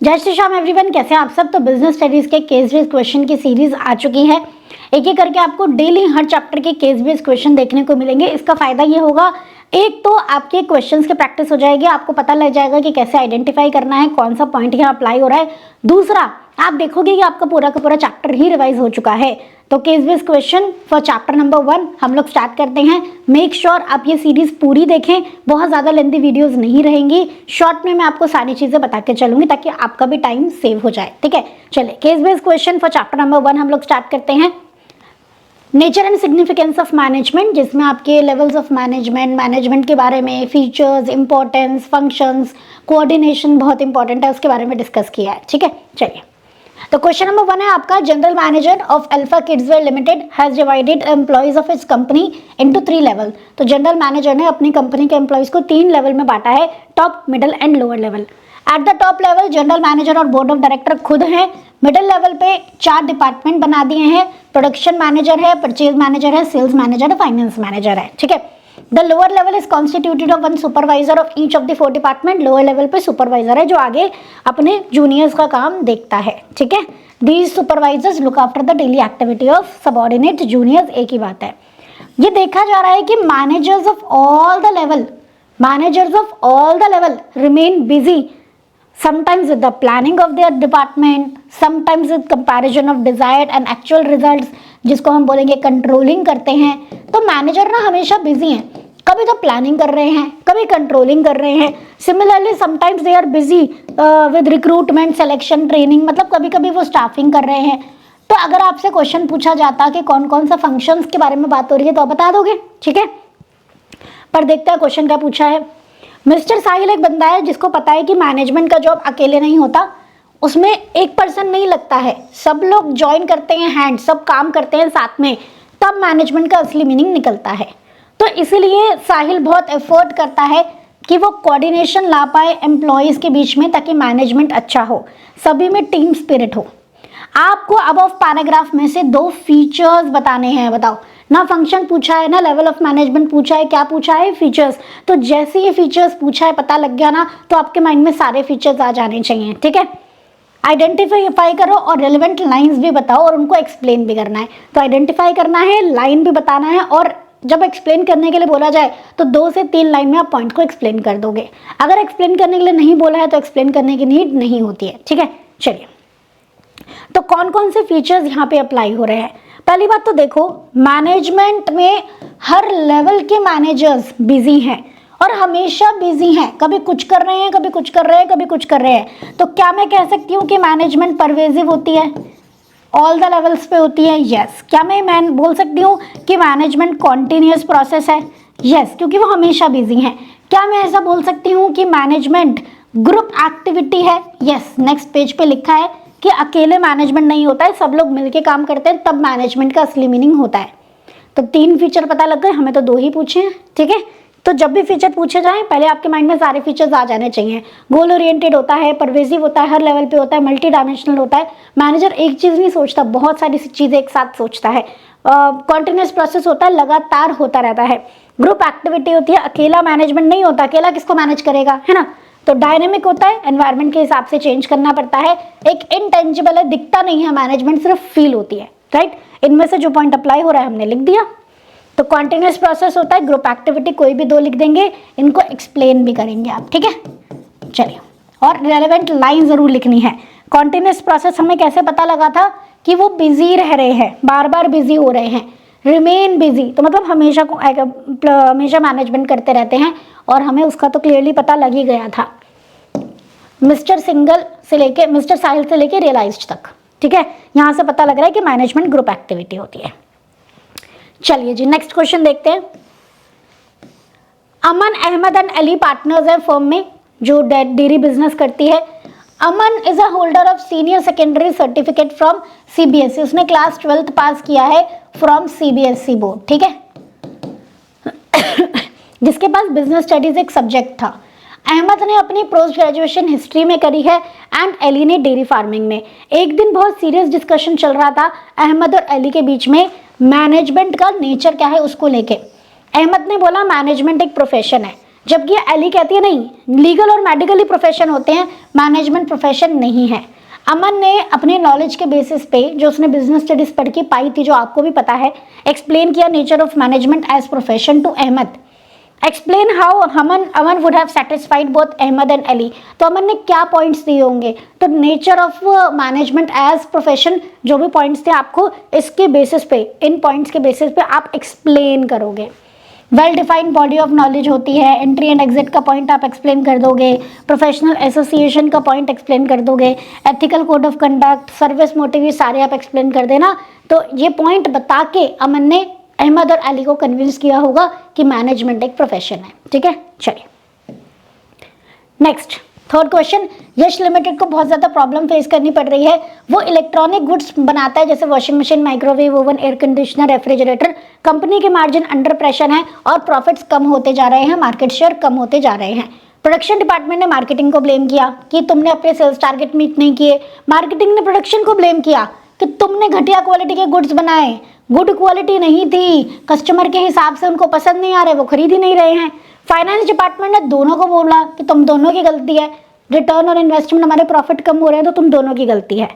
जय श्री श्याम एवरीवन, कैसे हैं आप सब। तो बिजनेस स्टडीज के केस बेस्ड क्वेश्चन की सीरीज आ चुकी है। एक एक करके आपको डेली हर चैप्टर के केस बेस्ड क्वेश्चन देखने को मिलेंगे। इसका फायदा ये होगा, एक तो आपके क्वेश्चंस की प्रैक्टिस हो जाएगी, आपको पता लग जाएगा कि कैसे आइडेंटिफाई करना है, कौन सा पॉइंट यहाँ अप्लाई हो रहा है। दूसरा, आप देखोगे कि आपका पूरा का पूरा चैप्टर ही रिवाइज हो चुका है। तो case based question for chapter number 1 हम लोग स्टार्ट करते हैं। मेक श्योर आप ये सीरीज पूरी देखें, बहुत ज़्यादा लेंथी वीडियोस नहीं रहेंगी। शॉर्ट में मैं आपको सारी चीज़ें बता के चलूंगी ताकि आपका भी टाइम सेव हो जाए। ठीक है, चलिए case based question for chapter number 1 हम लोग स्टार्ट करते हैं। Nature and significance of management, जिसमें आपके लेवल्स ऑफ मैनेजमेंट, मैनेजमेंट के बारे में, फीचर्स, इंपॉर्टेंस, फंक्शंस, कोऑर्डिनेशन बहुत इंपॉर्टेंट है, उसके बारे में डिस्कस किया है। ठीक है, चलिए तो क्वेश्चन नंबर 1 है आपका, general manager of alpha kidswear limited has divided employees of its company into 3 level. तो जनरल मैनेजर ने अपनी कंपनी के एम्प्लॉइज को 3 लेवल में बांटा है, top, middle and lower level. At the top level general manager और बोर्ड ऑफ डायरेक्टर खुद हैं। मिडिल लेवल पे 4 डिपार्टमेंट बना दिए हैं, प्रोडक्शन मैनेजर है, परचेज मैनेजर है, सेल्स मैनेजर है, फाइनेंस मैनेजर है। ठीक है, the lower level is constituted of 1 supervisor of each of the 4 department. Lower level पे सुपरवाइजर है जो आगे अपने जूनियर्स का काम देखता है। ठीक है, these supervisors look after the daily activity of subordinate juniors. एक ही बात है, ये देखा जा रहा है कि managers of all the level remain busy, sometimes with the planning of their department, sometimes with comparison of desired and actual results, जिसको हम बोलेंगे कंट्रोलिंग करते हैं। तो मैनेजर ना हमेशा बिजी हैं, कभी तो प्लानिंग कर रहे हैं, कभी कंट्रोलिंग कर रहे हैं। Similarly sometimes they are busy with recruitment, selection, training, मतलब कभी कभी वो स्टाफिंग कर रहे हैं। तो अगर आपसे क्वेश्चन पूछा जाता कि कौन कौन सा फंक्शंस के बारे में बात हो रही है तो आप बता दोगे। ठीक है, पर देखते हैं क्वेश्चन क्या पूछा है। मिस्टर साहिल एक बंदा है जिसको पता है कि मैनेजमेंट का जॉब अकेले नहीं होता, उसमें एक पर्सन नहीं लगता है, सब लोग ज्वाइन करते हैं हैंड, सब काम करते हैं साथ में, तब मैनेजमेंट का असली मीनिंग निकलता है। तो इसीलिए साहिल बहुत एफर्ट करता है कि वो कोऑर्डिनेशन ला पाए एम्प्लॉयज़ के बीच में, ताकि मैनेजमेंट अच्छा हो, सभी में टीम स्पिरिट हो। आपको अबव पैराग्राफ में से 2 फीचर्स बताने हैं। बताओ ना, फंक्शन पूछा है ना लेवल ऑफ मैनेजमेंट पूछा है, क्या पूछा है? फीचर्स। तो जैसे ये फीचर्स पूछा है, पता लग गया ना, तो आपके माइंड में सारे फीचर्स आ जाने चाहिए। ठीक है, आइडेंटिफाई करो और रेलिवेंट लाइंस भी बताओ और उनको एक्सप्लेन भी करना है। तो आइडेंटिफाई करना है, लाइन भी बताना है, और जब एक्सप्लेन करने के लिए बोला जाए तो 2 से 3 लाइन में आप पॉइंट को एक्सप्लेन कर दोगे। अगर एक्सप्लेन करने के लिए नहीं बोला है तो एक्सप्लेन करने की नीड नहीं होती है। ठीक है, चलिए तो कौन कौन से फीचर्स यहाँ पे अप्लाई हो रहे हैं। पहली बात तो देखो, मैनेजमेंट में हर लेवल के मैनेजर्स बिजी हैं और हमेशा बिजी हैं, कभी कुछ कर रहे हैं, कभी कुछ कर रहे हैं, कभी कुछ कर रहे हैं। तो क्या मैं कह सकती हूँ कि मैनेजमेंट परवेजिव होती है, ऑल द लेवल्स पे होती है? यस। क्या मैं बोल सकती हूँ कि मैनेजमेंट कॉन्टिन्यूस प्रोसेस है? यस, क्योंकि वो हमेशा बिजी हैं। क्या मैं ऐसा बोल सकती हूँ कि मैनेजमेंट ग्रुप एक्टिविटी है? यस। नेक्स्ट पेज पे लिखा है कि अकेले मैनेजमेंट नहीं होता है, सब लोग मिलके काम करते हैं, तब मैनेजमेंट का असली मीनिंग होता है। तो 3 फीचर पता लग गए, हमें तो 2 ही पूछे हैं। ठीक है, तो जब भी फीचर पूछे जाएं पहले आपके माइंड में सारे फीचर्स आ जाने चाहिए। गोल ओरिएंटेड होता है, परवेजिव होता है, हर लेवल पे होता है, मल्टी डायमेंशनल होता है। मैनेजर एक चीज़ नहीं सोचता, बहुत सारी चीज़ें एक साथ सोचता है। कॉन्टिन्यूस प्रोसेस होता है, लगातार होता रहता है। ग्रुप एक्टिविटी होती है, अकेला मैनेजमेंट नहीं होता, अकेला किसको मैनेज करेगा, है ना। तो डायनेमिक होता है, एनवायरनमेंट के हिसाब से चेंज करना पड़ता है। एक इनटेंजिबल है, दिखता नहीं है मैनेजमेंट, सिर्फ फील होती है। राइट, इनमें से जो पॉइंट अप्लाई हो रहा है हमने लिख दिया। तो कॉन्टिन्यूस प्रोसेस होता है, ग्रुप एक्टिविटी कोई भी 2 लिख देंगे, इनको एक्सप्लेन भी करेंगे आप। ठीक है, चलिए, और रेलेवेंट लाइन जरूर लिखनी है। कॉन्टिन्यूस प्रोसेस हमें कैसे पता लगा था कि वो बिजी रह रहे हैं, बार बार बिजी हो रहे हैं। रिमेन बिजी तो मतलब हमेशा मैनेजमेंट करते रहते हैं, और हमें उसका तो क्लियरली पता लग ही गया था मिस्टर साहिल से लेके रियलाइज्ड तक। ठीक है, यहां से पता लग रहा है कि मैनेजमेंट ग्रुप एक्टिविटी होती है। चलिए जी, नेक्स्ट क्वेश्चन देखते हैं। अमन, अहमद एंड अली पार्टनर्स है फर्म में जो डेयरी बिजनेस करती है। Aman is a holder of senior secondary certificate from CBSE, उसने क्लास 12th पास किया है फ्रॉम सीबीएसई बोर्ड। ठीक है, जिसके पास बिजनेस स्टडीज एक सब्जेक्ट था। अहमद ने अपनी पोस्ट ग्रेजुएशन हिस्ट्री में करी है एंड अली ने डेयरी फार्मिंग में। एक दिन बहुत सीरियस डिस्कशन चल रहा था अहमद और अली के बीच में, मैनेजमेंट का नेचर क्या है उसको लेके। अहमद ने बोला मैनेजमेंट एक प्रोफेशन है, जबकि एली कहती है नहीं, लीगल और मेडिकली प्रोफेशन होते हैं, मैनेजमेंट प्रोफेशन नहीं है। अमन ने अपने नॉलेज के बेसिस पे जो उसने बिजनेस स्टडीज पढ़ के पाई थी, जो आपको भी पता है, एक्सप्लेन किया nature of management as profession to Ahmed. Explain how Aman would have satisfied both Ahmed and Ali. तो अमन ने क्या पॉइंट्स दिए होंगे, तो nature of management as profession, जो भी पॉइंट्स थे आपको इसके बेसिस पे, इन पॉइंट्स के बेसिस पे आप एक्सप्लेन करोगे। Well defined body of knowledge होती है, एंट्री एंड एग्जिट का पॉइंट आप एक्सप्लेन कर दोगे, प्रोफेशनल एसोसिएशन का पॉइंट एक्सप्लेन कर दोगे, ethical code of conduct, service motive, ये सारे आप एक्सप्लेन कर देना। तो ये पॉइंट बता के अमन ने अहमद और अली को कन्विंस किया होगा कि मैनेजमेंट एक प्रोफेशन है। ठीक है, चलिए नेक्स्ट थर्ड क्वेश्चन। यश लिमिटेड को बहुत ज़्यादा प्रॉब्लम फेस करनी पड़ रही है। वो इलेक्ट्रॉनिक गुड्स बनाता है जैसे washing machine, microwave oven, air conditioner, refrigerator. Company के मार्जिन अंडर प्रेशर हैं और प्रॉफिट्स कम होते जा रहे हैं, मार्केट शेयर कम होते जा रहे हैं। प्रोडक्शन डिपार्टमेंट ने मार्केटिंग को ब्लेम किया कि तुमने अपने सेल्स टारगेट मीट नहीं किए। मार्केटिंग ने प्रोडक्शन को ब्लेम किया कि तुमने घटिया क्वालिटी के गुड्स बनाए, गुड क्वालिटी नहीं थी, कस्टमर के हिसाब से उनको पसंद नहीं आ रहे, वो खरीद ही नहीं रहे हैं। फाइनेंस डिपार्टमेंट ने दोनों को बोला कि तुम दोनों की गलती है, रिटर्न और इन्वेस्टमेंट हमारे प्रॉफिट कम हो रहे हैं तो तुम दोनों की गलती है।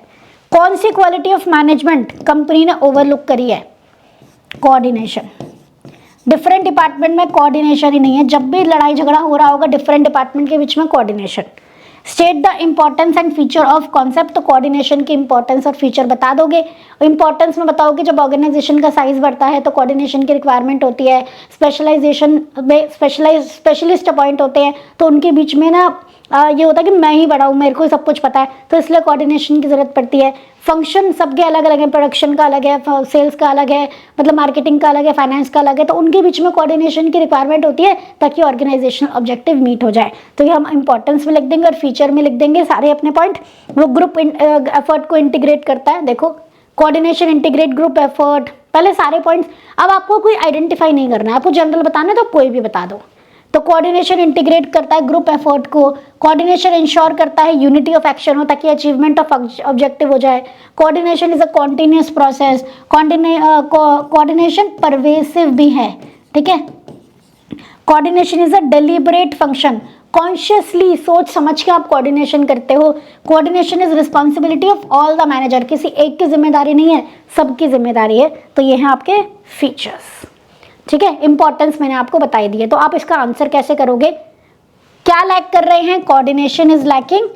कौन सी क्वालिटी ऑफ मैनेजमेंट कंपनी ने ओवरलुक करी है? कोऑर्डिनेशन। डिफरेंट डिपार्टमेंट में कोऑर्डिनेशन ही नहीं है। जब भी लड़ाई झगड़ा हो रहा होगा डिफरेंट डिपार्टमेंट के बीच में, coordination. State the importance and feature of concept, तो कोऑर्डिनेशन की इंपॉर्टेंस और फीचर बता दोगे। इंपॉर्टेंस में बताओगे जब ऑर्गेनाइजेशन का साइज बढ़ता है तो कोऑर्डिनेशन की रिक्वायरमेंट होती है। स्पेशलाइजेशन में स्पेशलिस्ट अपॉइंट होते हैं तो उनके बीच में ना ये होता है कि मैं ही बड़ा हूँ, मेरे को ही सब कुछ पता है, तो इसलिए कोऑर्डिनेशन की जरूरत पड़ती है। फंक्शन सबके अलग अलग है, प्रोडक्शन का अलग है, सेल्स का अलग है, मतलब मार्केटिंग का अलग है, फाइनेंस का अलग है, तो उनके बीच में कोऑर्डिनेशन की रिक्वायरमेंट होती है ताकि ऑर्गेनाइजेशनल ऑब्जेक्टिव मीट हो जाए। तो ये हम इंपॉर्टेंस में लिख देंगे और फीचर में लिख देंगे सारे अपने पॉइंट। वो ग्रुप एफर्ट को इंटीग्रेट करता है। देखो कोऑर्डिनेशन इंटीग्रेट ग्रुप एफर्ट, पहले सारे पॉइंट्स। अब आपको कोई आइडेंटिफाई नहीं करना है, आपको जनरल बताना है तो कोई भी बता दो। तो कोऑर्डिनेशन इंटीग्रेट करता है ग्रुप एफर्ट को। कोऑर्डिनेशन इंश्योर करता है यूनिटी ऑफ एक्शन हो ताकि अचीवमेंट ऑफ ऑब्जेक्टिव हो जाए। Coordination is a continuous process. Coordination pervasive भी है, ठीक है। Coordination is a deliberate function, consciously सोच समझ के आप कोऑर्डिनेशन करते हो। Coordination is responsibility of all the manager, किसी एक की जिम्मेदारी नहीं है, सबकी जिम्मेदारी है। तो ये हैं आपके फीचर्स, ठीक है। इंपॉर्टेंस मैंने आपको बताई दी है। तो आप इसका आंसर कैसे करोगे? क्या लैक कर रहे हैं? कोऑर्डिनेशन इज लैकिंग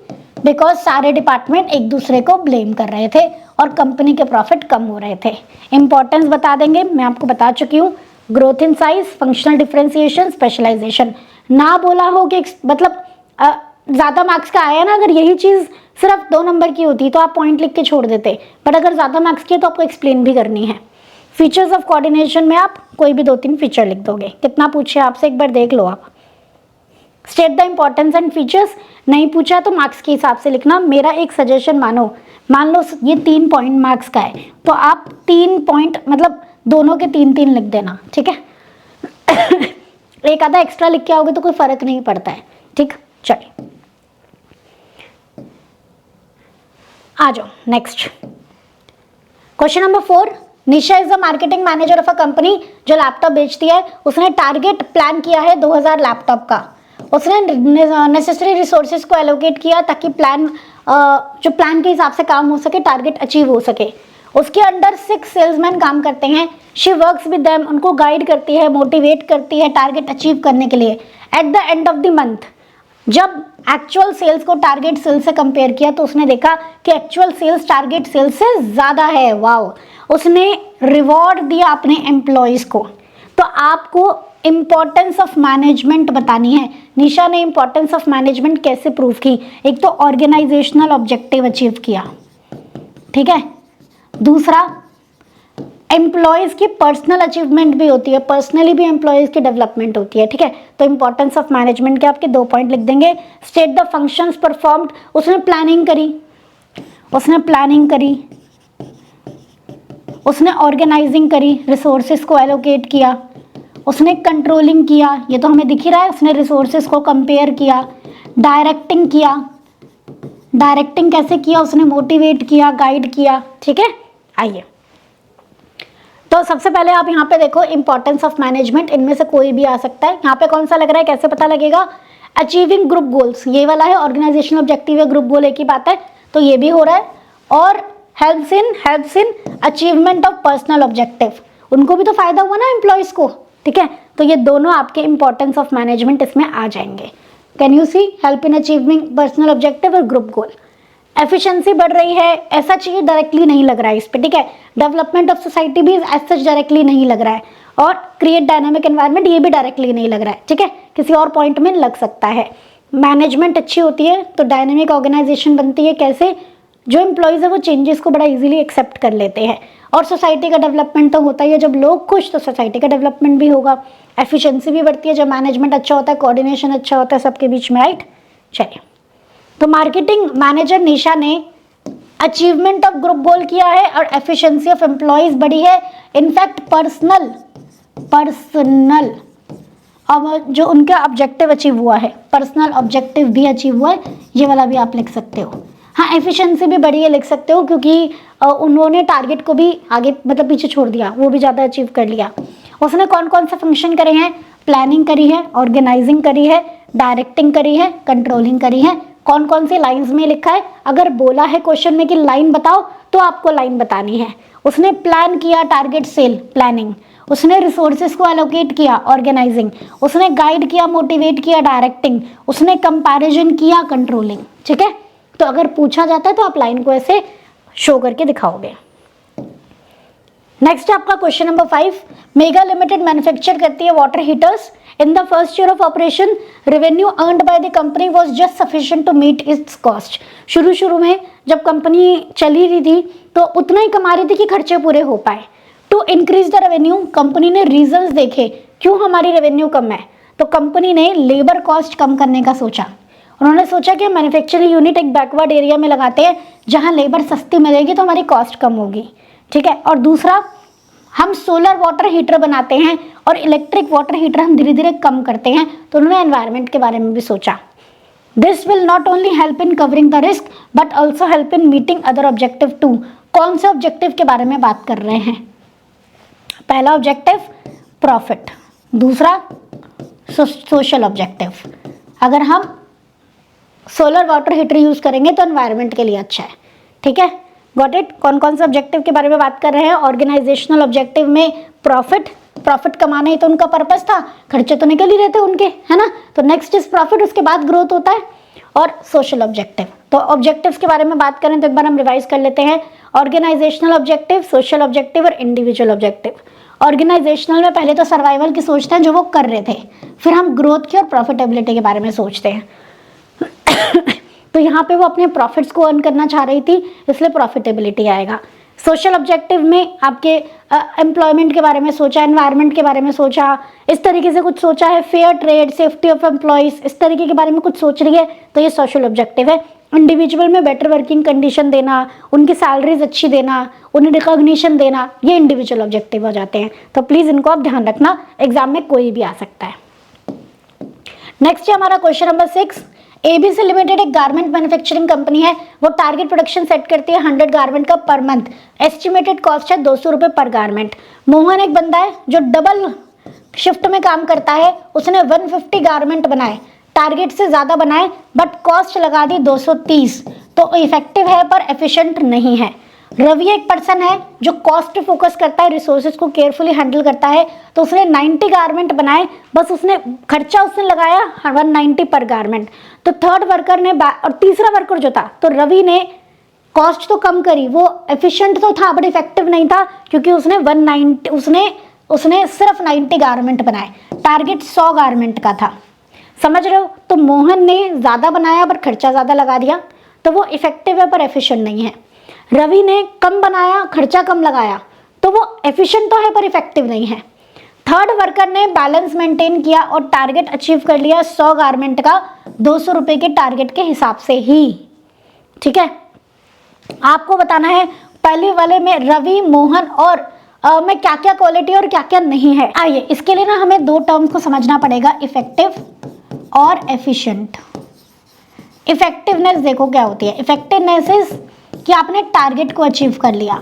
बिकॉज सारे डिपार्टमेंट एक दूसरे को ब्लेम कर रहे थे और कंपनी के प्रॉफिट कम हो रहे थे। इंपॉर्टेंस बता देंगे, मैं आपको बता चुकी हूँ। Growth in size, functional differentiation, specialisation. ना बोला हो कि मतलब ज़्यादा मार्क्स का आया ना, अगर यही चीज़ सिर्फ 2 नंबर की होती तो आप पॉइंट लिख के छोड़ देते, बट अगर ज़्यादा मार्क्स की है तो आपको एक्सप्लेन भी करनी है। फीचर्स ऑफ कोऑर्डिनेशन में आप कोई भी 2-3 फीचर लिख दोगे। कितना पूछे आपसे एक बार देख लो आप। State the importance and features, नहीं पूछा तो मार्क्स के हिसाब से लिखना। मेरा एक सजेशन मानो, मान लो ये 3 पॉइंट मार्क्स का है तो आप 3 पॉइंट मतलब दोनों के 3-3 लिख देना, ठीक है। एक आधा एक्स्ट्रा लिख के आओगे तो कोई फर्क नहीं पड़ता है, ठीक। चलिए आ जाओ next question number 4। Nisha is a marketing manager of a company जो लैपटॉप बेचती है। उसने टारगेट प्लान किया है 2000 लैपटॉप का। उसने नेसेसरी रिसोर्सेज को एलोकेट किया ताकि प्लान जो प्लान के हिसाब से काम हो सके, टारगेट अचीव हो सके। उसके अंडर 6 सेल्समैन काम करते हैं। शी वर्क्स विद देम, उनको गाइड करती है, मोटिवेट करती है टारगेट अचीव करने के लिए। At the end of the month जब एक्चुअल सेल्स को टारगेट सेल्स से कंपेयर किया तो उसने देखा कि एक्चुअल सेल्स टारगेट सेल्स से ज़्यादा है। वाओ, उसने रिवॉर्ड दिया अपने एम्प्लॉयज़ को। तो आपको इंपॉर्टेंस ऑफ मैनेजमेंट बतानी है। निशा ने इंपॉर्टेंस ऑफ मैनेजमेंट कैसे प्रूव की? एक तो ऑर्गेनाइजेशनल ऑब्जेक्टिव अचीव किया, ठीक है। दूसरा एम्प्लॉयज़ की पर्सनल अचीवमेंट भी होती है, पर्सनली भी एम्प्लॉयज़ की डेवलपमेंट होती है, ठीक है। तो इंपॉर्टेंस ऑफ मैनेजमेंट के आपके 2 पॉइंट लिख देंगे। स्टेट द फंक्शंस परफॉर्म्ड, उसने प्लानिंग करी, उसने ऑर्गेनाइजिंग करी, रिसोर्सेज को एलोकेट किया, उसने कंट्रोलिंग किया, ये तो हमें दिख ही रहा है। उसने रिसोर्सेज को कंपेयर किया, डायरेक्टिंग किया। डायरेक्टिंग कैसे किया? उसने मोटिवेट किया, गाइड किया, ठीक है। आइए तो तो सबसे पहले आप यहाँ पे देखो इंपॉर्टेंस ऑफ मैनेजमेंट, इनमें से कोई भी आ सकता है। यहाँ पे कौन सा लग रहा है, कैसे पता लगेगा? अचीविंग ग्रुप गोल्स, ये वाला है ऑर्गेनाइजेशनल ऑब्जेक्टिव या ग्रुप गोल एक ही बात है, तो ये भी हो रहा है। और helps in achievement of personal objective, उनको भी तो फायदा हुआ ना एम्प्लॉयज को, ठीक है। तो ये दोनों आपके इंपॉर्टेंस ऑफ मैनेजमेंट इसमें आ जाएंगे। Can you see, help in achieving personal objective और ग्रुप गोल। एफिशिएंसी बढ़ रही है, ऐसा चाहिए डायरेक्टली नहीं लग रहा है इस पे, ठीक है। डेवलपमेंट ऑफ सोसाइटी भी एज सच डायरेक्टली नहीं लग रहा है, और क्रिएट डायनामिक एनवायरनमेंट ये भी डायरेक्टली नहीं लग रहा है, ठीक है, किसी और पॉइंट में लग सकता है। मैनेजमेंट अच्छी होती है तो डायनामिक ऑर्गेनाइजेशन बनती है, कैसे? जो एम्प्लॉयज़ है वो चेंजेस को बड़ा इजीली एक्सेप्ट कर लेते हैं, और सोसाइटी का डेवलपमेंट तो होता ही है, जब लोग खुश तो सोसाइटी का डेवलपमेंट भी होगा। एफिशिएंसी भी बढ़ती है जब मैनेजमेंट अच्छा होता है, कोऑर्डिनेशन अच्छा होता है सबके बीच में, राइट। चलिए, तो मार्केटिंग मैनेजर निशा ने अचीवमेंट ऑफ ग्रुप गोल किया है और एफिशिएंसी ऑफ एम्प्लॉयज बढ़ी है। इनफैक्ट पर्सनल अब जो उनका ऑब्जेक्टिव अचीव हुआ है, पर्सनल ऑब्जेक्टिव भी अचीव हुआ है, ये वाला भी आप लिख सकते हो। हाँ, एफिशिएंसी भी बढ़ी है लिख सकते हो, क्योंकि उन्होंने टारगेट को भी आगे मतलब पीछे छोड़ दिया, वो भी ज़्यादा अचीव कर लिया। उसने कौन कौन से फंक्शन करे हैं? प्लानिंग करी है, ऑर्गेनाइजिंग करी है, डायरेक्टिंग करी है, कंट्रोलिंग करी है। कौन कौन सी लाइंस में लिखा है? अगर बोला है क्वेश्चन में कि लाइन बताओ, तो आपको लाइन बतानी है। उसने प्लान किया, टारगेट सेल, प्लानिंग। उसने रिसोर्सेज को एलोकेट किया, ऑर्गेनाइजिंग। उसने गाइड किया, मोटिवेट किया, डायरेक्टिंग। उसने कंपैरिजन किया, कंट्रोलिंग, ठीक है। तो अगर पूछा जाता है तो आप लाइन को ऐसे शो करके दिखाओगे। नेक्स्ट आपका question number 5, mega limited manufacture करती है water heaters. In the first year of operation revenue earned by the company was just sufficient to meet its cost. शुरू में जब कंपनी चली रही थी तो उतना ही कमा रही थी कि खर्चे पूरे हो पाए। To increase the revenue, company ने रीजंस देखे क्यों हमारी रेवेन्यू कम है, तो कंपनी ने लेबर कॉस्ट कम करने का सोचा। उन्होंने सोचा कि मैन्युफैक्चरिंग यूनिट एक बैकवर्ड एरिया में लगाते हैं जहां लेबर सस्ती मिलेगी तो हमारी कॉस्ट कम होगी, ठीक है। और दूसरा, हम सोलर वाटर हीटर बनाते हैं और इलेक्ट्रिक वाटर हीटर हम धीरे धीरे कम करते हैं, तो उन्होंने एनवायरनमेंट के बारे में भी सोचा। This will not only help in covering the risk but also help in meeting other objective too. कौन से ऑब्जेक्टिव के बारे में बात कर रहे हैं? पहला ऑब्जेक्टिव प्रॉफिट, दूसरा सोशल ऑब्जेक्टिव। अगर हम सोलर वाटर हीटर यूज करेंगे तो एनवायरनमेंट के लिए अच्छा है, ठीक है। Got it? कौन कौन से ऑब्जेक्टिव के बारे में बात कर रहे हैं? ऑर्गेनाइजेशनल ऑब्जेक्टिव में प्रॉफिट कमाना ही तो उनका पर्पस था, खर्चे तो निकल ही रहे थे उनके, है ना। तो नेक्स्ट इज प्रॉफिट, उसके बाद ग्रोथ होता है। और सोशल ऑब्जेक्टिव, तो ऑब्जेक्टिव्स के बारे में बात करें तो एक बार हम रिवाइज कर लेते हैं। ऑर्गेनाइजेशनल ऑब्जेक्टिव, सोशल ऑब्जेक्टिव और इंडिविजुअल ऑब्जेक्टिव। ऑर्गेनाइजेशनल में पहले तो सर्वाइवल की सोचते हैं जो वो कर रहे थे, फिर हम ग्रोथ की और प्रॉफिटेबिलिटी के बारे में सोचते हैं। तो यहाँ पे वो अपने प्रॉफिट्स को अर्न करना चाह रही थी, इसलिए प्रॉफिटेबिलिटी आएगा। सोशल ऑब्जेक्टिव में आपके एम्प्लॉयमेंट के बारे में सोचा, एनवायरनमेंट के बारे में सोचा, इस तरीके से कुछ सोचा है, fair trade, safety of employees, इस तरीके के बारे में कुछ सोच रही है, तो ये सोशल ऑब्जेक्टिव है। इंडिविजुअल में बेटर वर्किंग कंडीशन देना, उनकी सैलरीज अच्छी देना, उन्हें रिकॉग्निशन देना, ये इंडिविजुअल ऑब्जेक्टिव हो जाते हैं। तो प्लीज इनको आप ध्यान रखना, एग्जाम में कोई भी आ सकता है। नेक्स्ट है हमारा क्वेश्चन नंबर 6। एबीसी लिमिटेड एक गारमेंट मैन्युफैक्चरिंग कंपनी है, वो टारगेट प्रोडक्शन सेट करती है 100 गारमेंट का पर मंथ। एस्टिमेटेड कॉस्ट है 200 रुपये पर गारमेंट। मोहन एक बंदा है जो डबल शिफ्ट में काम करता है, उसने 150 गारमेंट बनाए, टारगेट से ज़्यादा बनाए बट कॉस्ट लगा दी 230, तो इफेक्टिव है पर एफिशिएंट नहीं है। रवि एक पर्सन है जो कॉस्ट फोकस करता है, रिसोर्सेज को केयरफुली हैंडल करता है, तो उसने 90 गारमेंट बनाए, बस उसने खर्चा उसने लगाया 190 पर गारमेंट। तो थर्ड वर्कर ने और तीसरा वर्कर जो था, तो रवि ने कॉस्ट तो कम करी, वो एफिशिएंट तो था बट इफेक्टिव नहीं था, क्योंकि उसने सिर्फ 90 गारमेंट बनाए, टारगेट 100 गारमेंट का था। समझ रहे हो? तो मोहन ने ज़्यादा बनाया पर खर्चा ज़्यादा लगा दिया, तो वो इफेक्टिव है पर एफिशिएंट नहीं है। रवि ने कम बनाया, खर्चा कम लगाया, तो वो एफिशिएंट तो है पर इफेक्टिव नहीं है। थर्ड वर्कर ने बैलेंस मेंटेन किया और टारगेट अचीव कर लिया 100 गारमेंट का 200 रुपये के टारगेट के हिसाब से ही, ठीक है। आपको बताना है पहले वाले में रवि, मोहन और में क्या क्या क्वालिटी और क्या क्या नहीं है। आइए, इसके लिए ना हमें दो टर्म्स को समझना पड़ेगा, इफेक्टिव और एफिशिएंट। इफेक्टिवनेस देखो क्या होती है। इफेक्टिवनेस इज कि आपने टारगेट को अचीव कर लिया,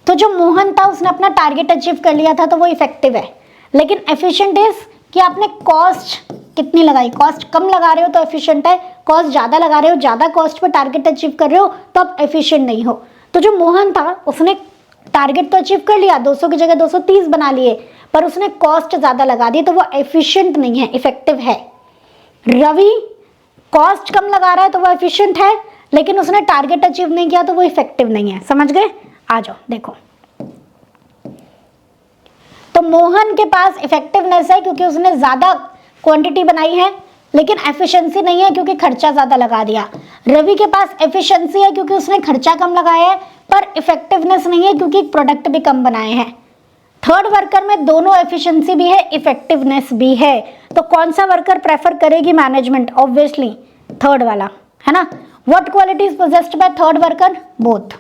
तो जो मोहन था उसने अपना टारगेट अचीव कर लिया था तो वो इफेक्टिव है, लेकिन एफिशिएंट इज कि आपने कॉस्ट कितनी लगाई, कॉस्ट कम लगा रहे हो तो एफिशिएंट है, कॉस्ट ज़्यादा लगा रहे हो, ज़्यादा कॉस्ट पर टारगेट अचीव कर रहे हो तो आप एफिशिएंट नहीं हो। तो जो मोहन था उसने टारगेट तो अचीव कर लिया, 200 की जगह 230 बना लिए, पर उसने कॉस्ट ज़्यादा लगा दी तो वो एफिशिएंट नहीं है, इफेक्टिव है। रवि कॉस्ट कम लगा रहा है तो वो एफिशिएंट है, लेकिन उसने टारगेट अचीव नहीं किया तो वो इफेक्टिव नहीं है। समझ गए? आ जाओ देखो, तो मोहन के पास इफेक्टिवनेस है क्योंकि उसने ज्यादा क्वांटिटी बनाई है, लेकिन एफिशिएंसी नहीं है क्योंकि खर्चा ज्यादा लगा दिया। रवि के पास एफिशिएंसी है क्योंकि उसने खर्चा कम लगाया है, पर इफेक्टिवनेस नहीं है क्योंकि प्रोडक्ट भी कम बनाए हैं। थर्ड वर्कर में दोनों एफिशिएंसी भी है, इफेक्टिवनेस भी है, तो कौन सा वर्कर प्रेफर करेगी मैनेजमेंट? ऑब्वियसली थर्ड वाला, है ना। What qualities possessed by third worker? Both,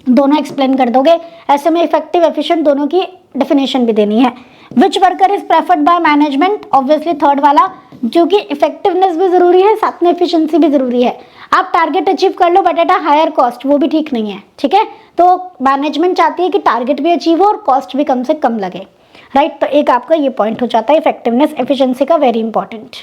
दोनों एक्सप्लेन कर दोगे। ऐसे में इफेक्टिव एफिशिएंट दोनों की डेफिनेशन भी देनी है। Which worker is preferred by management? Obviously third वाला, क्योंकि इफेक्टिवनेस भी जरूरी है, साथ में एफिशिएंसी भी जरूरी है। आप टारगेट अचीव कर लो but at a higher cost, वो भी ठीक नहीं है, ठीक है। तो मैनेजमेंट चाहती है कि टारगेट भी अचीव हो और कॉस्ट भी कम से कम लगे, राइट। तो एक आपका ये पॉइंट हो जाता है इफेक्टिवनेस एफिशिएंसी का, वेरी इंपॉर्टेंट।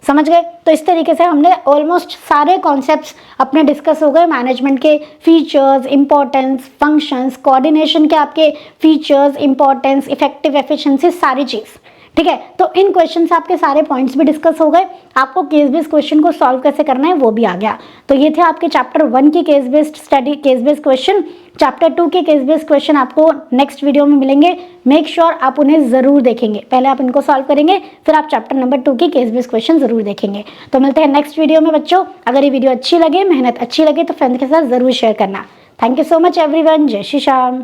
समझ गए? तो इस तरीके से हमने ऑलमोस्ट सारे कॉन्सेप्ट्स अपने डिस्कस हो गए, मैनेजमेंट के फीचर्स, इंपॉर्टेंस, फंक्शंस, कोऑर्डिनेशन के आपके फीचर्स, इंपॉर्टेंस, इफेक्टिव एफिशिएंसी, सारी चीज़, ठीक है। तो इन क्वेश्चन से आपके सारे पॉइंट्स भी डिस्कस हो गए। आपको केस बेस्ड क्वेश्चन को सॉल्व कैसे करना है वो भी आ गया। तो ये थे आपके चैप्टर 1 की case based study, case based question. Chapter 2 के केस बेस्ड क्वेश्चन आपको नेक्स्ट वीडियो में मिलेंगे, मेक श्योर आप उन्हें जरूर देखेंगे। पहले आप इनको सॉल्व करेंगे, फिर आप चैप्टर नंबर 2 की केस बेस्ड क्वेश्चन जरूर देखेंगे। तो मिलते हैं नेक्स्ट वीडियो में बच्चों। अगर ये वीडियो अच्छी लगे, मेहनत अच्छी लगे तो फ्रेंड के साथ जरूर शेयर करना। Thank you so much everyone. जय श्री श्याम।